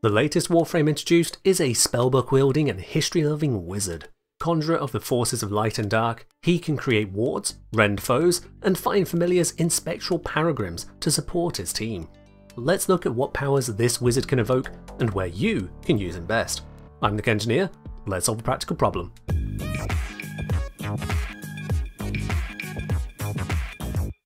The latest Warframe introduced is a spellbook-wielding and history-loving wizard. Conjurer of the forces of light and dark, he can create wards, rend foes, and find familiars in spectral paragrims to support his team. Let's look at what powers this wizard can evoke and where you can use him best. I'm Nick Engineer, let's solve a practical problem.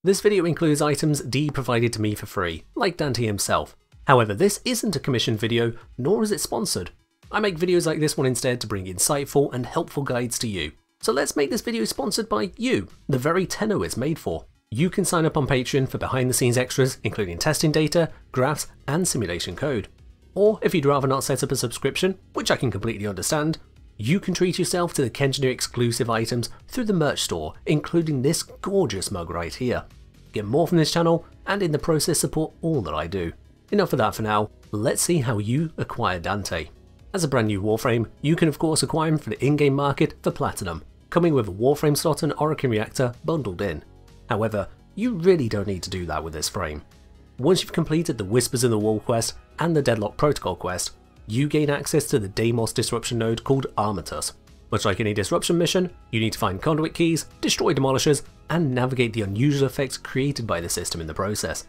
This video includes items D provided to me for free, like Dante himself. However, this isn't a commissioned video, nor is it sponsored. I make videos like this one instead to bring insightful and helpful guides to you. So let's make this video sponsored by you, the very tenno it's made for. You can sign up on Patreon for behind the scenes extras, including testing data, graphs, and simulation code. Or if you'd rather not set up a subscription, which I can completely understand, you can treat yourself to the Kenjinu exclusive items through the merch store, including this gorgeous mug right here. Get more from this channel, and in the process support all that I do. Enough of that for now, let's see how you acquire Dante. As a brand new Warframe, you can of course acquire him for the in-game market for Platinum, coming with a Warframe slot and Orokin Reactor bundled in. However, you really don't need to do that with this frame. Once you've completed the Whispers in the Wall quest and the Deadlock Protocol quest, you gain access to the Deimos disruption node called Armatus. Much like any disruption mission, you need to find conduit keys, destroy demolishers, and navigate the unusual effects created by the system in the process.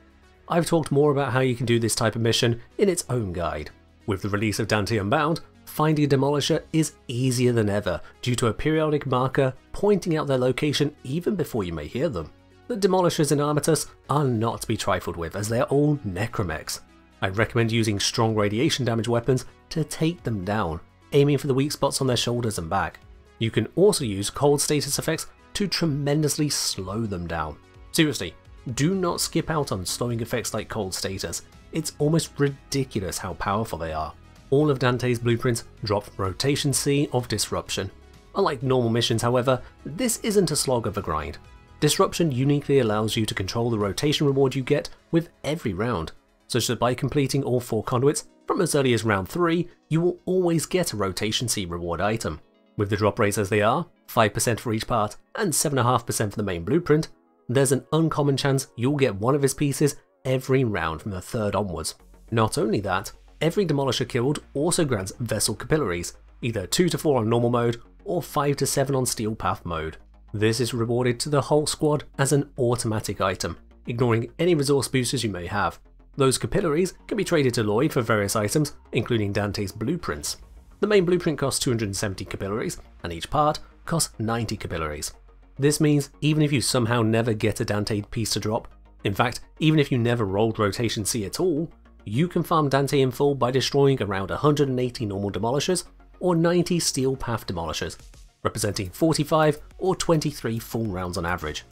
I've talked more about how you can do this type of mission in its own guide. With the release of Dante Unbound, finding a demolisher is easier than ever due to a periodic marker pointing out their location even before you may hear them. The demolishers in Armatus are not to be trifled with, as they are all necromechs. I recommend using strong radiation damage weapons to take them down, aiming for the weak spots on their shoulders and back. You can also use cold status effects to tremendously slow them down. Seriously, do not skip out on slowing effects like cold status. It's almost ridiculous how powerful they are. All of Dante's blueprints drop Rotation C of Disruption. Unlike normal missions, however, this isn't a slog of a grind. Disruption uniquely allows you to control the rotation reward you get with every round, such that by completing all 4 conduits from as early as round 3, you will always get a Rotation C reward item. With the drop rates as they are, 5% for each part and 7.5% for the main blueprint, there's an uncommon chance you'll get one of his pieces every round from the 3rd onwards. Not only that, every demolisher killed also grants Vessel Capillaries, either 2 to 4 on normal mode or 5 to 7 on Steel Path mode. This is rewarded to the whole squad as an automatic item, ignoring any resource boosters you may have. Those capillaries can be traded to Lloyd for various items, including Dante's blueprints. The main blueprint costs 270 capillaries, and each part costs 90 capillaries. This means even if you somehow never get a Dante piece to drop, in fact, even if you never rolled Rotation C at all, you can farm Dante in full by destroying around 180 normal demolishers or 90 Steel Path demolishers, representing 45 or 23 full rounds on average.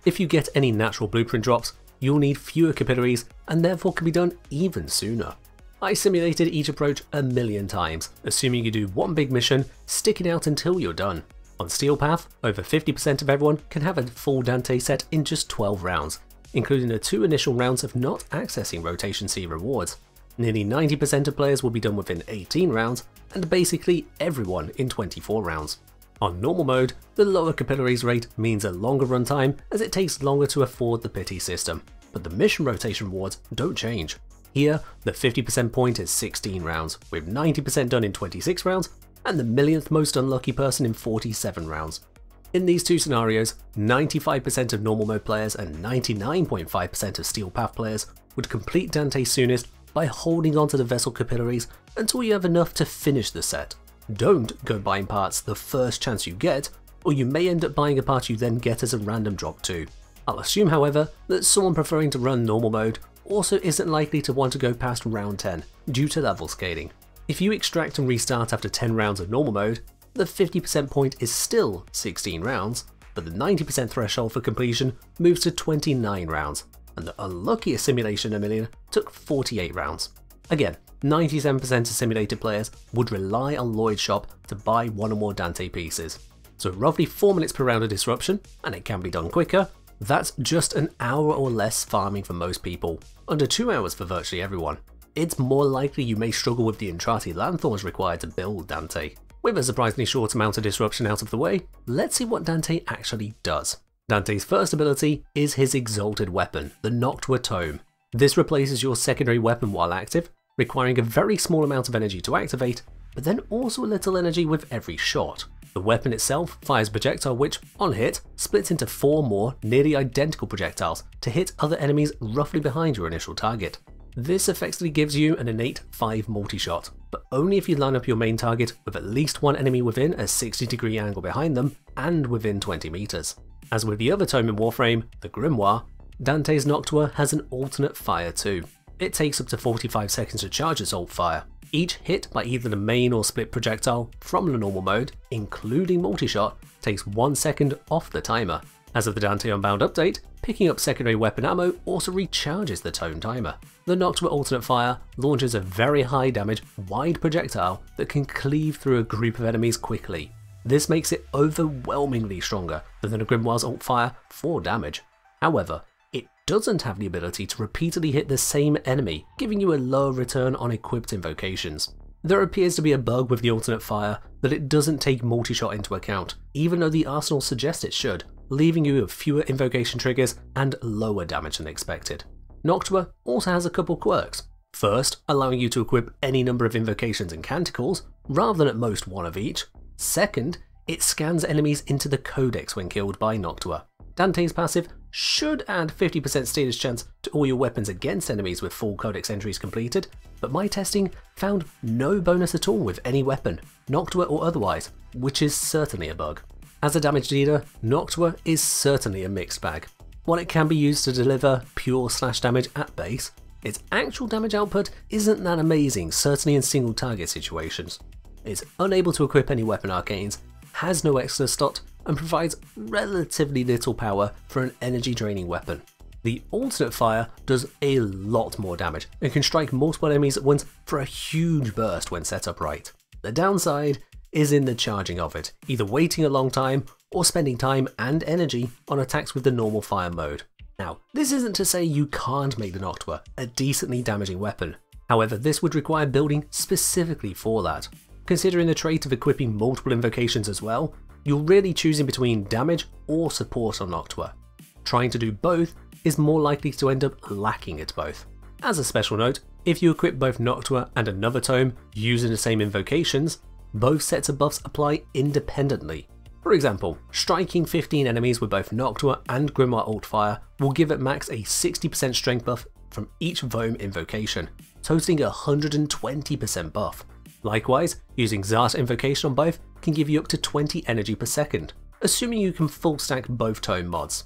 If you get any natural blueprint drops, you'll need fewer capillaries and therefore can be done even sooner. I simulated each approach a million times, assuming you do one big mission, stick it out until you're done. On Steel Path, over 50% of everyone can have a full Dante set in just 12 rounds, including the 2 initial rounds of not accessing Rotation C rewards. Nearly 90% of players will be done within 18 rounds, and basically everyone in 24 rounds. On normal mode, the lower capillaries rate means a longer runtime as it takes longer to afford the pity system, but the mission rotation rewards don't change. Here, the 50% point is 16 rounds, with 90% done in 26 rounds, and the millionth most unlucky person in 47 rounds. In these 2 scenarios, 95% of normal mode players and 99.5% of Steel Path players would complete Dante soonest by holding onto the Vessel Capillaries until you have enough to finish the set. Don't go buying parts the first chance you get, or you may end up buying a part you then get as a random drop too. I'll assume, however, that someone preferring to run normal mode also isn't likely to want to go past round 10 due to level scaling. If you extract and restart after 10 rounds of normal mode, the 50% point is still 16 rounds, but the 90% threshold for completion moves to 29 rounds, and the unluckiest simulation a million took 48 rounds. Again, 97% of simulated players would rely on Lloyd's shop to buy 1 or more Dante pieces. So roughly 4 minutes per round of disruption, and it can be done quicker, that's just an hour or less farming for most people, under 2 hours for virtually everyone. It's more likely you may struggle with the Entrati Lanthorns required to build Dante. With a surprisingly short amount of disruption out of the way, let's see what Dante actually does. Dante's first ability is his exalted weapon, the Noctua Tome. This replaces your secondary weapon while active, requiring a very small amount of energy to activate, but then also a little energy with every shot. The weapon itself fires a projectile which, on hit, splits into 4 more nearly identical projectiles to hit other enemies roughly behind your initial target. This effectively gives you an innate 5 multi-shot, but only if you line up your main target with at least one enemy within a 60-degree angle behind them and within 20 meters. As with the other tome in Warframe, the Grimoire, Dante's Noctua has an alternate fire too. It takes up to 45 seconds to charge its alt fire. Each hit by either the main or split projectile from the normal mode, including multi-shot, takes 1 second off the timer. As of the Dante Unbound update, picking up secondary weapon ammo also recharges the tone timer. The Noctua alternate fire launches a very high damage, wide projectile that can cleave through a group of enemies quickly. This makes it overwhelmingly stronger than the Grimoire's alt fire for damage. However, it doesn't have the ability to repeatedly hit the same enemy, giving you a lower return on equipped invocations. There appears to be a bug with the alternate fire that it doesn't take multi-shot into account, even though the arsenal suggests it should, leaving you with fewer invocation triggers and lower damage than expected. Noctua also has a couple quirks. First, allowing you to equip any number of invocations and canticles, rather than at most one of each. Second, it scans enemies into the Codex when killed by Noctua. Dante's passive should add 50% status chance to all your weapons against enemies with full Codex entries completed, but my testing found no bonus at all with any weapon, Noctua or otherwise, which is certainly a bug. As a damage dealer, Noctua is certainly a mixed bag. While it can be used to deliver pure slash damage at base, its actual damage output isn't that amazing, certainly in single target situations. It's unable to equip any weapon arcanes, has no extra slot, and provides relatively little power for an energy draining weapon. The alternate fire does a lot more damage and can strike multiple enemies at once for a huge burst when set up right. The downside is in the charging of it, either waiting a long time or spending time and energy on attacks with the normal fire mode. Now, this isn't to say you can't make the Noctua a decently damaging weapon, however this would require building specifically for that. Considering the trait of equipping multiple invocations as well, you're really choosing between damage or support on Noctua. Trying to do both is more likely to end up lacking at both. As a special note, if you equip both Noctua and another tome using the same invocations, both sets of buffs apply independently. For example, striking 15 enemies with both Noctua and Grimoire alt fire will give at max a 60% strength buff from each Volume invocation, totaling a 120% buff. Likewise, using Xata invocation on both can give you up to 20 energy per second, assuming you can full stack both tome mods.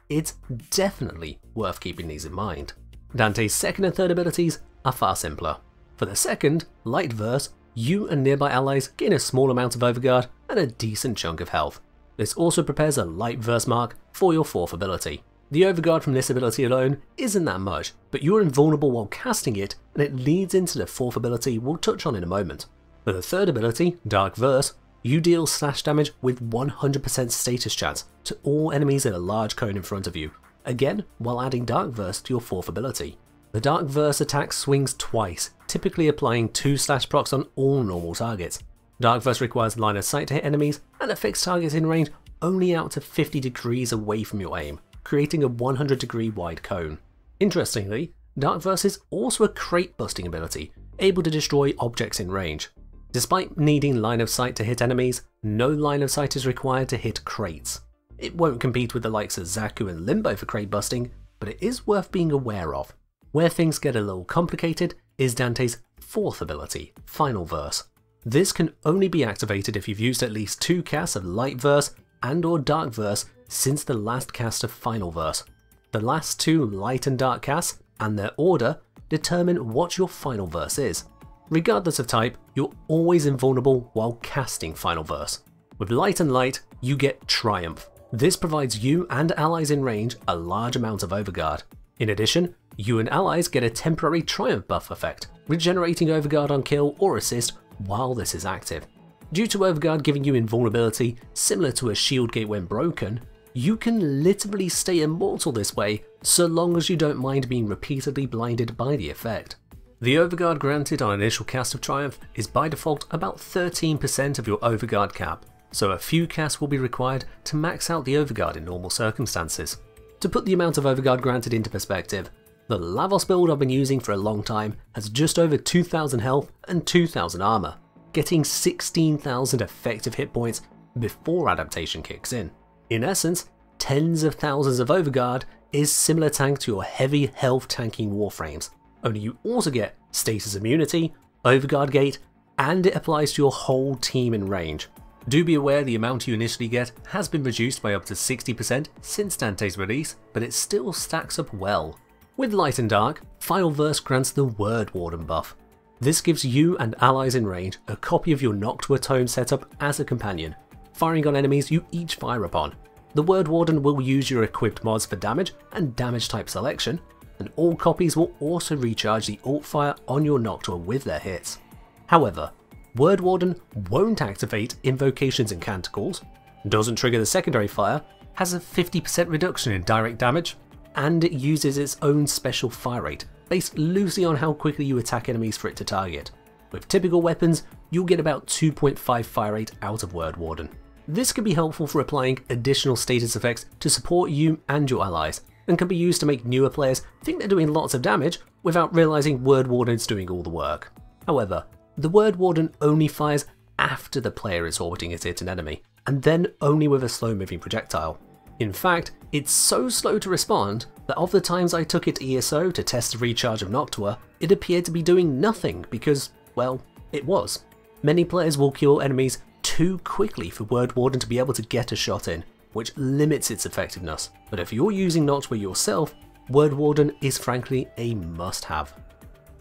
It's definitely worth keeping these in mind. Dante's second and third abilities are far simpler. For the second, Light Verse, you and nearby allies gain a small amount of Overguard and a decent chunk of health. This also prepares a Light Verse mark for your fourth ability. The Overguard from this ability alone isn't that much, but you're invulnerable while casting it, and it leads into the fourth ability we'll touch on in a moment. For the third ability, Dark Verse, you deal slash damage with 100% status chance to all enemies in a large cone in front of you, again while adding Dark Verse to your fourth ability. The Dark Verse attack swings twice, typically applying 2 slash procs on all normal targets. Dark Verse requires line of sight to hit enemies and affects targets in range only out to 50 degrees away from your aim, creating a 100-degree wide cone. Interestingly, Dark Verse is also a crate busting ability, able to destroy objects in range. Despite needing line of sight to hit enemies, no line of sight is required to hit crates. It won't compete with the likes of Zaku and Limbo for crate busting, but it is worth being aware of. Where things get a little complicated is Dante's fourth ability, Final Verse. This can only be activated if you've used at least 2 casts of Light Verse and or Dark Verse since the last cast of Final Verse. The last 2 Light and Dark casts, and their order, determine what your Final Verse is. Regardless of type, you're always invulnerable while casting Final Verse. With Light and Light, you get Triumph. This provides you and allies in range a large amount of Overguard. In addition, you and allies get a temporary Triumph buff effect, regenerating Overguard on kill or assist while this is active. Due to Overguard giving you invulnerability similar to a shield gate when broken, you can literally stay immortal this way so long as you don't mind being repeatedly blinded by the effect. The Overguard granted on initial cast of Triumph is by default about 13% of your Overguard cap, so a few casts will be required to max out the Overguard in normal circumstances. To put the amount of Overguard granted into perspective, The Lavos build I've been using for a long time has just over 2000 health and 2000 armor, getting 16,000 effective hit points before adaptation kicks in. In essence, tens of thousands of Overguard is similar tank to your heavy health tanking Warframes, only you also get status immunity, Overguard gate, and it applies to your whole team in range. Do be aware the amount you initially get has been reduced by up to 60% since Dante's release, but it still stacks up well. With Light and Dark, Final Verse grants the Word Warden buff. This gives you and allies in range a copy of your Noctua tome setup as a companion, firing on enemies you each fire upon. The Word Warden will use your equipped mods for damage and damage type selection, and all copies will also recharge the alt fire on your Noctua with their hits. However, Word Warden won't activate invocations and canticles, doesn't trigger the secondary fire, has a 50% reduction in direct damage, and it uses its own special fire rate, based loosely on how quickly you attack enemies for it to target. With typical weapons, you'll get about 2.5 fire rate out of Word Warden. This can be helpful for applying additional status effects to support you and your allies, and can be used to make newer players think they're doing lots of damage without realising Word Warden's doing all the work. However, the Word Warden only fires after the player is orbiting it hit an enemy, and then only with a slow moving projectile. In fact, it's so slow to respond that of the times I took it ESO to test the recharge of Noctua, it appeared to be doing nothing because, well, it was. Many players will kill enemies too quickly for Word Warden to be able to get a shot in, which limits its effectiveness, but if you're using Noctua yourself, Word Warden is frankly a must-have.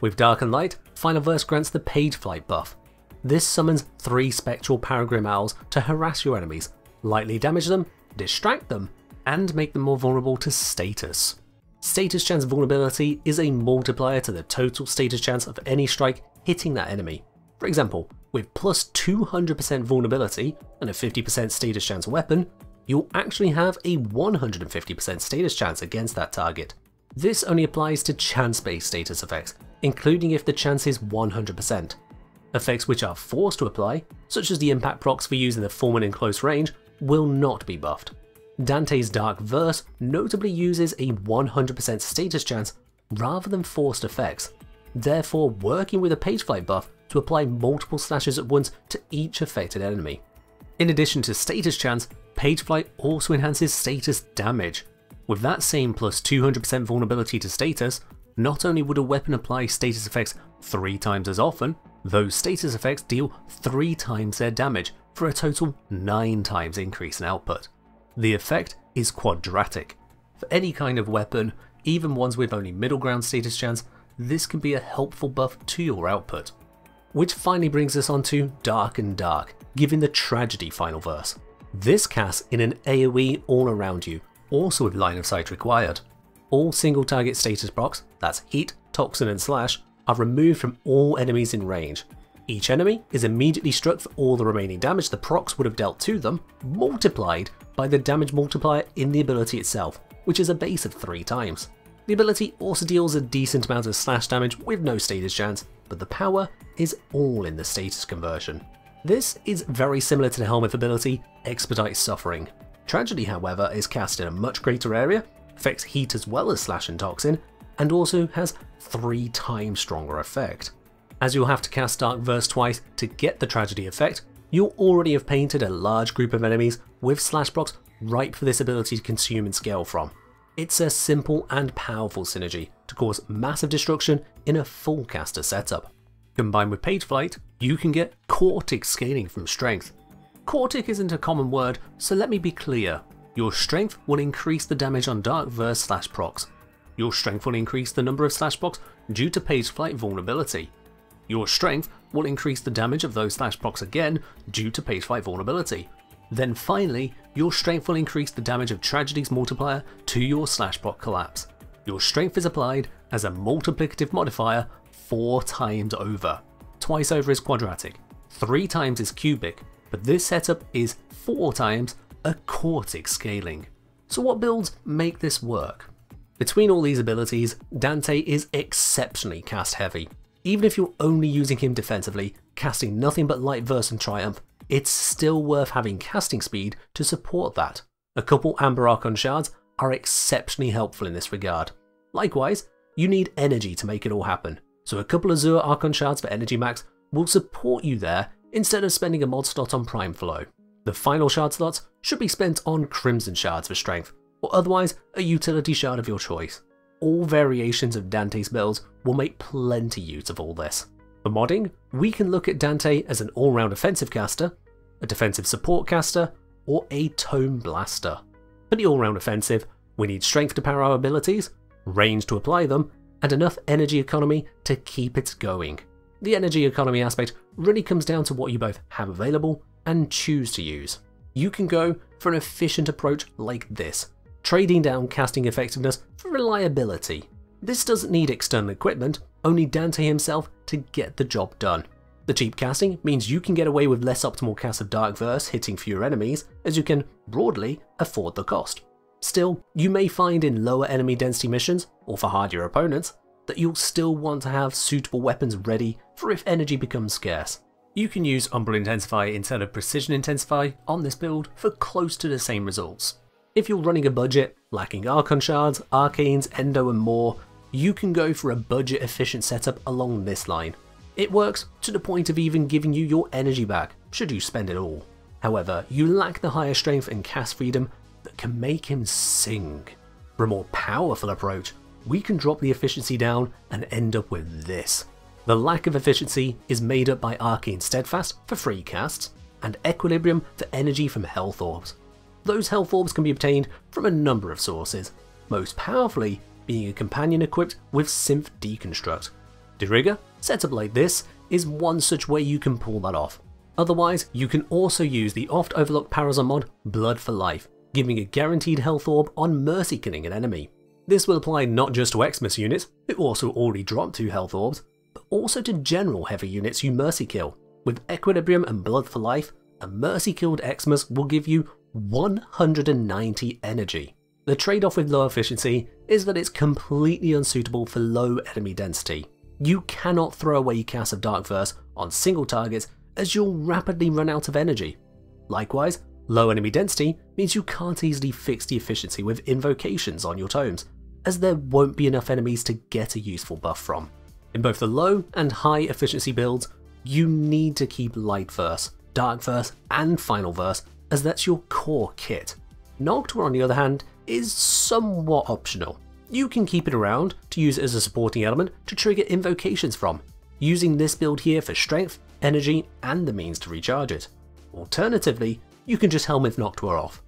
With Dark and Light, Final Verse grants the Page Flight buff. This summons 3 spectral Paragrim Owls to harass your enemies, lightly damage them, distract them, and make them more vulnerable to status. Status chance vulnerability is a multiplier to the total status chance of any strike hitting that enemy. For example, with plus 200% vulnerability and a 50% status chance weapon, you'll actually have a 150% status chance against that target. This only applies to chance-based status effects, including if the chance is 100%. Effects which are forced to apply, such as the impact procs for using the Foreman in close range, will not be buffed. Dante's Dark Verse notably uses a 100% status chance rather than forced effects, therefore working with a Page Flight buff to apply multiple slashes at once to each affected enemy. In addition to status chance, Page Flight also enhances status damage. With that same plus 200% vulnerability to status, not only would a weapon apply status effects 3 times as often, those status effects deal 3 times their damage for a total 9 times increase in output. The effect is quadratic. For any kind of weapon, even ones with only middle ground status chance, this can be a helpful buff to your output. Which finally brings us on to Dark and Dark, giving the Tragedy Final Verse. This casts in an AoE all around you, also with line of sight required. All single target status procs, that's Heat, Toxin and Slash, are removed from all enemies in range. Each enemy is immediately struck for all the remaining damage the procs would have dealt to them, multiplied by the damage multiplier in the ability itself, which is a base of 3 times. The ability also deals a decent amount of slash damage with no status chance, but the power is all in the status conversion. This is very similar to the Helmuth ability, Expedite Suffering. Tragedy, however, is cast in a much greater area, affects Heat as well as Slash and Toxin, and also has 3 times stronger effect. As you'll have to cast Dark Verse twice to get the Tragedy effect, you'll already have painted a large group of enemies with slash blocks ripe for this ability to consume and scale from. It's a simple and powerful synergy to cause massive destruction in a full caster setup. Combined with Page Flight, you can get Quartic scaling from Strength. Quartic isn't a common word, so let me be clear. Your Strength will increase the damage on Dark Verse slash procs. Your Strength will increase the number of slash procs due to Page Flight vulnerability. Your Strength will increase the damage of those slash procs again due to Page Flight vulnerability. Then finally, your Strength will increase the damage of Tragedy's multiplier to your slash proc collapse. Your Strength is applied as a multiplicative modifier 4 times over. Twice over is quadratic, 3 times is cubic, but this setup is 4 times a Quartic scaling. So what builds make this work? Between all these abilities, Dante is exceptionally cast heavy. Even if you're only using him defensively, casting nothing but Light Verse and Triumph, it's still worth having casting speed to support that. A couple Amber Archon shards are exceptionally helpful in this regard. Likewise, you need energy to make it all happen, so a couple of Zur Archon shards for energy max will support you there instead of spending a mod slot on Prime Flow. The final shard slots should be spent on Crimson shards for strength, or otherwise a utility shard of your choice. All variations of Dante's builds will make plenty use of all this. For modding, we can look at Dante as an all-round offensive caster, a defensive support caster, or a tome blaster. For the all-round offensive, we need strength to power our abilities, range to apply them, and enough energy economy to keep it going. The energy economy aspect really comes down to what you both have available and choose to use. You can go for an efficient approach like this, trading down casting effectiveness for reliability. This doesn't need external equipment, only Dante himself to get the job done. The cheap casting means you can get away with less optimal cast of Dark Verse hitting fewer enemies, as you can, broadly, afford the cost. Still, you may find in lower enemy density missions, or for hardier opponents, that you'll still want to have suitable weapons ready for if energy becomes scarce. You can use Umbral Intensify instead of Precision Intensify on this build for close to the same results. If you're running a budget, lacking Archon shards, Arcanes, Endo and more, you can go for a budget efficient setup along this line. It works to the point of even giving you your energy back, should you spend it all. However, you lack the higher strength and cast freedom that can make him sing. For a more powerful approach, we can drop the efficiency down and end up with this. The lack of efficiency is made up by Arcane Steadfast for free casts, and Equilibrium for energy from Health Orbs. Those Health Orbs can be obtained from a number of sources, most powerfully being a companion equipped with Synth Deconstruct. De Rigor, set up like this, is one such way you can pull that off. Otherwise, you can also use the oft overlooked Parazon mod Blood for Life, giving a guaranteed health orb on mercy killing an enemy. This will apply not just to Xmas units, who also already drop 2 health orbs, but also to general heavy units you mercy kill. With Equilibrium and Blood for Life, a mercy killed Xmas will give you 190 energy. The trade-off with low efficiency is that it's completely unsuitable for low enemy density. You cannot throw away casts of Dark Verse on single targets as you'll rapidly run out of energy. Likewise, low enemy density means you can't easily fix the efficiency with invocations on your tomes, as there won't be enough enemies to get a useful buff from. In both the low and high efficiency builds, you need to keep Light Verse, Dark Verse and Final Verse, as that's your core kit. Noctua, on the other hand, is somewhat optional. You can keep it around to use it as a supporting element to trigger invocations from, using this build here for strength, energy and the means to recharge it. Alternatively, you can just helmet Noctua off.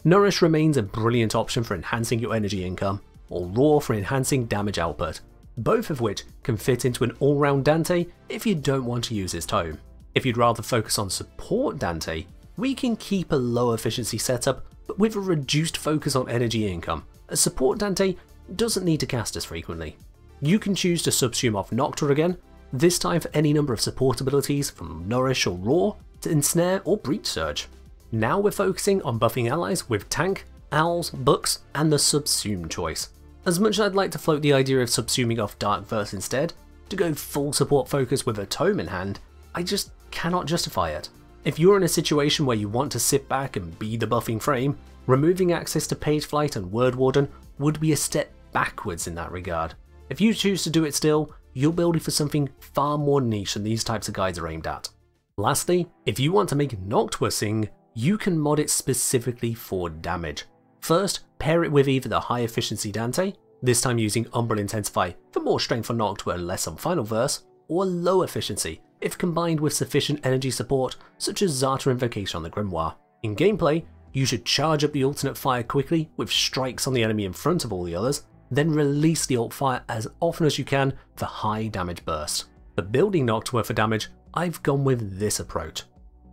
Nourish remains a brilliant option for enhancing your energy income, or Roar for enhancing damage output, both of which can fit into an all-round Dante if you don't want to use his tome. If you'd rather focus on support Dante, we can keep a low efficiency setup but with a reduced focus on energy income, as support Dante doesn't need to cast as frequently. You can choose to subsume off Noctua again, this time for any number of support abilities from Nourish or Roar to Ensnare or Breach Surge. Now we're focusing on buffing allies with Tank, Owls, Books and the Subsume choice. As much as I'd like to float the idea of subsuming off Dark Verse instead, to go full support focus with a tome in hand, I just cannot justify it. If you're in a situation where you want to sit back and be the buffing frame, removing access to Page Flight and Word Warden would be a step backwards in that regard. If you choose to do it still, you're building for something far more niche than these types of guides are aimed at. Lastly, if you want to make Noctua sing, you can mod it specifically for damage. First, pair it with either the high efficiency Dante, this time using Umbral Intensify for more strength on Noctua and less on Final Verse, or low efficiency if combined with sufficient energy support such as Zata Invocation on the Grimoire. In gameplay, you should charge up the alternate fire quickly with strikes on the enemy in front of all the others, then release the alt fire as often as you can for high damage bursts. For building Noctua for damage, I've gone with this approach.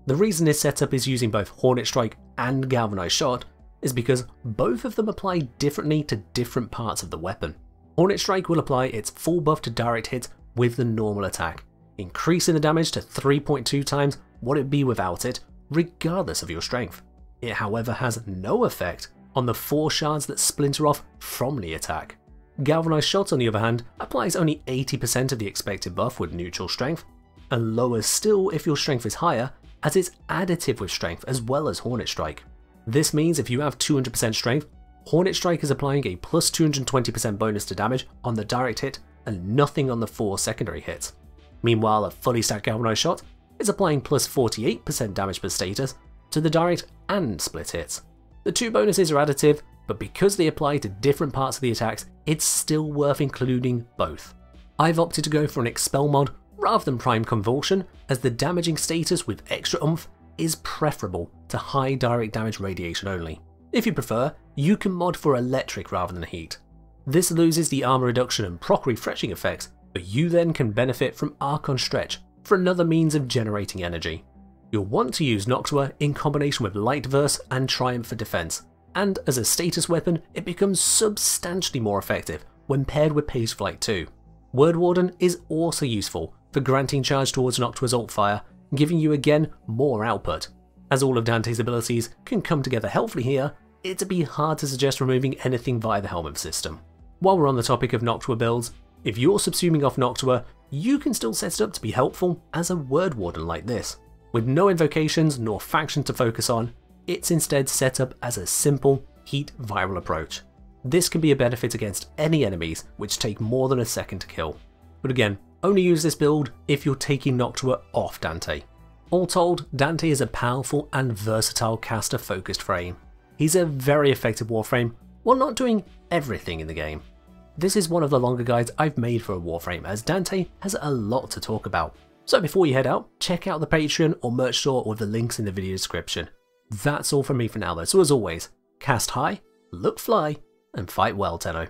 The reason this setup is using both Hornet Strike and Galvanized Shot is because both of them apply differently to different parts of the weapon. Hornet Strike will apply its full buff to direct hits with the normal attack, increasing the damage to 3.2 times what it'd be without it, regardless of your strength. It however has no effect on the 4 shards that splinter off from the attack. Galvanized Shot on the other hand applies only 80% of the expected buff with neutral strength, and lower still if your strength is higher, as it's additive with strength as well as Hornet Strike. This means if you have 200% strength, Hornet Strike is applying a plus 220% bonus to damage on the direct hit and nothing on the 4 secondary hits. Meanwhile, a fully stacked Galvanized Shot is applying plus 48% damage per status to the direct and split hits. The 2 bonuses are additive, but because they apply to different parts of the attacks, it's still worth including both. I've opted to go for an Expel mod rather than Prime Convulsion, as the damaging status with extra oomph is preferable to high direct damage radiation only. If you prefer, you can mod for Electric rather than Heat. This loses the armor reduction and proc refreshing effects, but you then can benefit from Archon Stretch for another means of generating energy. You'll want to use Noctua in combination with Light Verse and Triumph for defense, and as a status weapon it becomes substantially more effective when paired with Page Flight 2. Word Warden is also useful for granting charge towards Noctua's alt fire, giving you again more output. As all of Dante's abilities can come together helpfully here, it'd be hard to suggest removing anything via the Helminth system. While we're on the topic of Noctua builds, if you're subsuming off Noctua, you can still set it up to be helpful as a Word Warden like this. With no invocations nor faction to focus on, it's instead set up as a simple heat viral approach. This can be a benefit against any enemies which take more than a second to kill. But again, only use this build if you're taking Noctua off Dante. All told, Dante is a powerful and versatile caster focused frame. He's a very effective Warframe while not doing everything in the game. This is one of the longer guides I've made for a Warframe, as Dante has a lot to talk about. So before you head out, check out the Patreon or merch store or the links in the video description. That's all from me for now though, so as always, cast high, look fly, and fight well, Tenno.